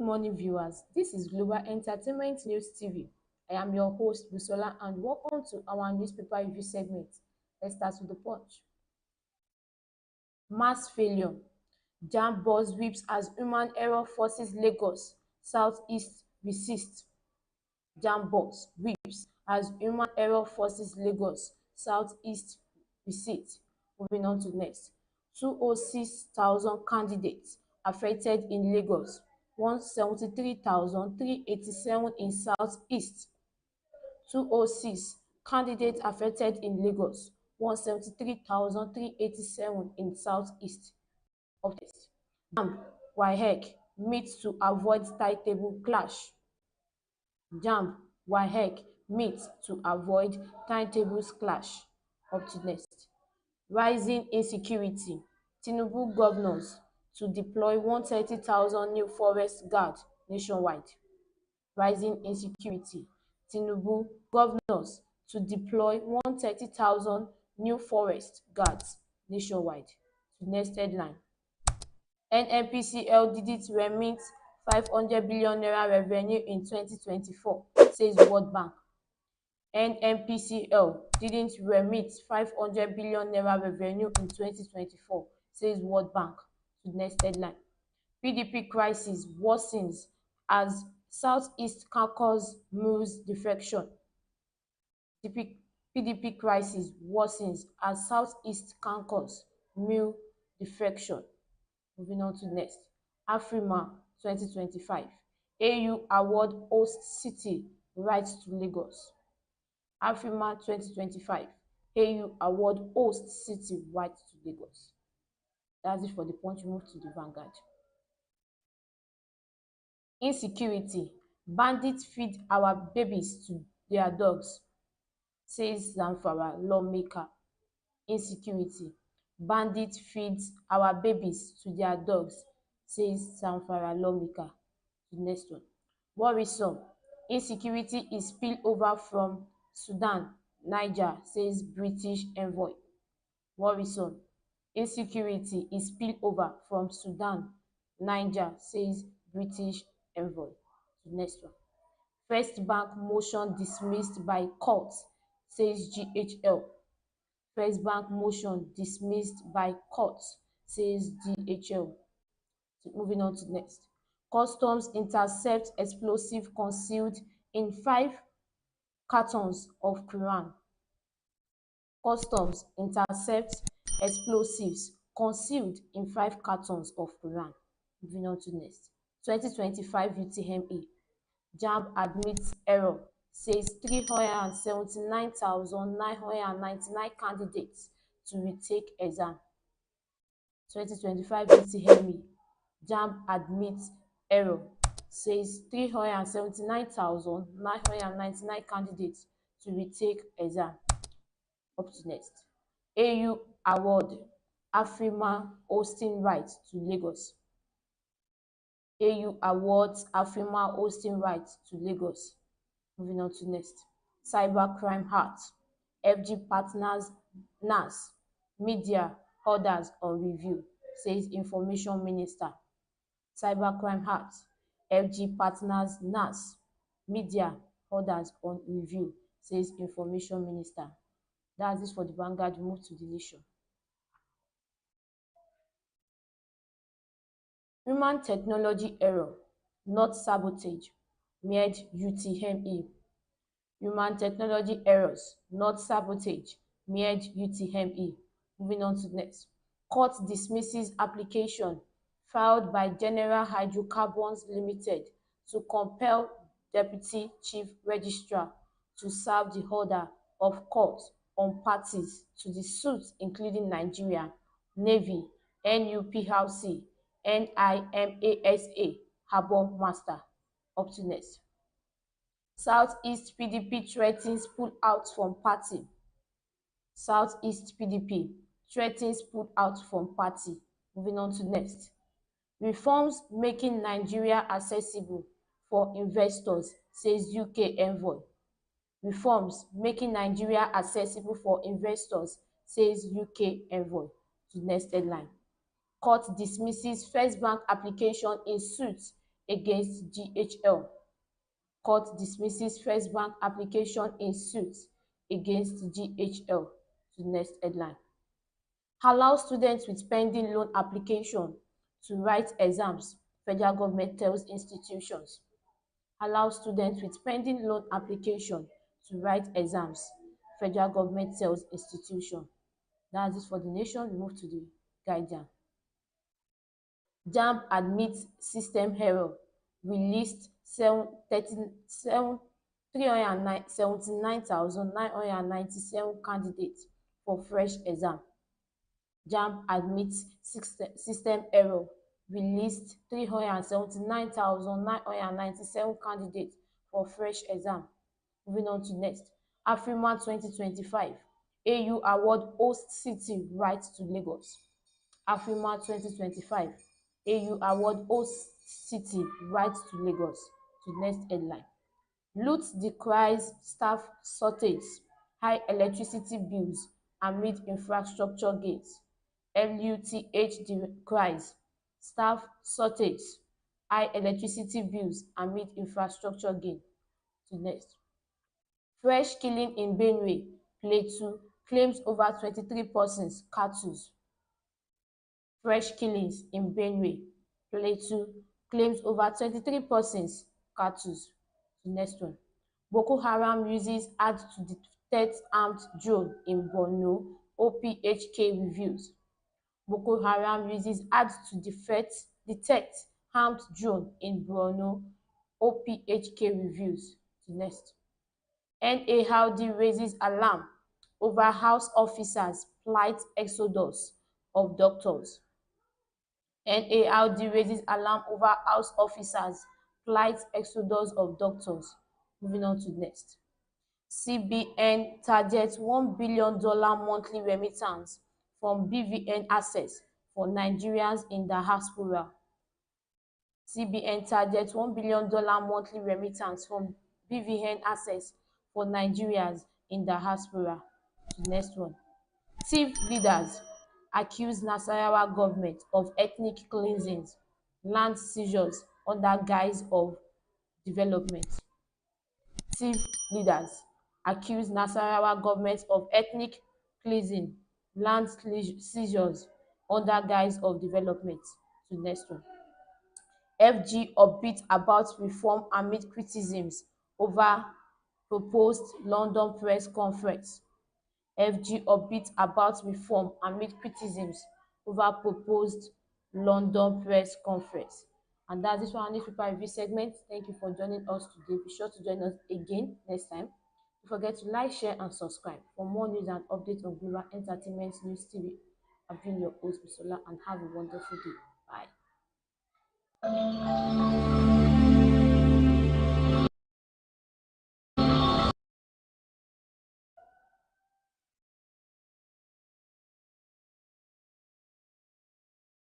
morning, viewers. This is Global Entertainment News TV. I am your host, Busola, and welcome to our newspaper review segment. Let's start with the punch. Mass failure. Jam bus whips as human error forces Lagos Southeast resist. Jam bus whips as human error forces Lagos Southeast resist. Moving on to next. 206,000 candidates affected in Lagos, 173,387 in Southeast. 206 candidates affected in Lagos, 173,387 in Southeast. Of this, JAMB WAEC meets to avoid timetable clash. JAMB WAEC meets to avoid timetables clash. Up to next. Rising insecurity. Tinubu governors to deploy 130,000 new forest guards nationwide. Rising insecurity. Tinubu governors to deploy 130,000 new forest guards nationwide. To next headline. NNPCL didn't remit 500 billion naira revenue in 2024, says World Bank. NNPCL didn't remit 500 billion naira revenue in 2024, says World Bank. To the next headline. PDP crisis worsens as Southeast caucus moves defection. PDP crisis worsens as Southeast caucus move defection. Moving on to next. Afrima 2025. AU award host city rights to Lagos. Afrima 2025. AU award host city rights to Lagos. That's it for the punch. Move to the Vanguard. Insecurity. Bandits feed our babies to their dogs, says Zamfara lawmaker. Insecurity. Bandits feed our babies to their dogs, says Zamfara lawmaker. The next one. Worrisome. Insecurity is spill over from Sudan, Niger, says British envoy. Worrisome. Insecurity is spill over from Sudan, Niger, says British envoy. The next one. First Bank motion dismissed by court, says GHL. First Bank motion dismissed by court, says GHL. Moving on to next. Customs intercept explosive concealed in 5 cartons of Quran. Customs intercept explosives concealed in 5 cartons of Quran. Moving on to next. 2025 UTME. JAMB admits error, says 379,999 candidates to retake exam. 2025 UTME. JAMB admits error, says 379,999 candidates to retake exam. Up to next. AU award Afrima hosting rights to Lagos. AU awards Afrima hosting rights to Lagos. Moving on to next. Cybercrime Heart. FG partners NAS. Media orders on review, says Information Minister. Cybercrime Heart. FG partners NAS. Media orders on review, says Information Minister. That's it for the Vanguard. Move to the Nation. Human technology error, not sabotage, MED UTME. Human technology errors, not sabotage, MED UTME. Moving on to next. Court dismisses application filed by General Hydrocarbons Limited to compel Deputy Chief Registrar to serve the order of court on parties to the suit, including Nigeria, Navy, NUPRC, NIMASA, Harbour Master. Up to next. Southeast PDP threatens pull out from party. Southeast PDP threatens pull out from party. Moving on to next. Reforms making Nigeria accessible for investors, says UK envoy. Reforms making Nigeria accessible for investors, says UK envoy. To the next headline. Court dismisses First Bank application in suit against GHL. Court dismisses First Bank application in suit against GHL. To next headline. Allow students with pending loan application to write exams, federal government tells institutions. Allow students with pending loan application to write exams, federal government tells institution. That's it for the nation. We move to the Guardian. JAMB admits system error, released 379,997 candidates for fresh exam. JAMB admits system error, released 379,997 candidates for fresh exam. Moving on to next. Afrima 2025, AU award host city right to Lagos. Afrima 2025, AU award host city right to Lagos. To next headline. Loot decries staff shortage, high electricity bills amid infrastructure gains. LUTH decries staff shortage, high electricity bills amid infrastructure gain. To next. Fresh killing in Benue, Plateau claims over 23 persons cattle. Fresh killings in Benue, Plateau claims over 23 persons cattle. The next one. Boko Haram uses ad to detect armed drone in Borno, OPHK reviews. Boko Haram uses ad to detect armed drone in Borno, OPHK reviews. The next. NARD raises alarm over House officers' plight exodus of doctors. NARD raises alarm over House officers' plight exodus of doctors. Moving on to next. CBN targets $1 billion monthly remittance from BVN assets for Nigerians in diaspora. CBN targets $1 billion monthly remittance from BVN assets for Nigerians in diaspora. The next one. Thief leaders accuse Nasarawa government of ethnic cleansings, land seizures under guise of development. Thief leaders accuse Nasarawa government of ethnic cleansing, land seizures under guise of development. To the next one. FG upbeat about reform amid criticisms over proposed London press conference. FG upbeat about reform amid criticisms over proposed London press conference. And that's it for our newspaper review segment. Thank you for joining us today. Be sure to join us again next time. Don't forget to like, share, and subscribe for more news and updates on Global Entertainment News TV. I've been your host, Bisola, and have a wonderful day. Bye.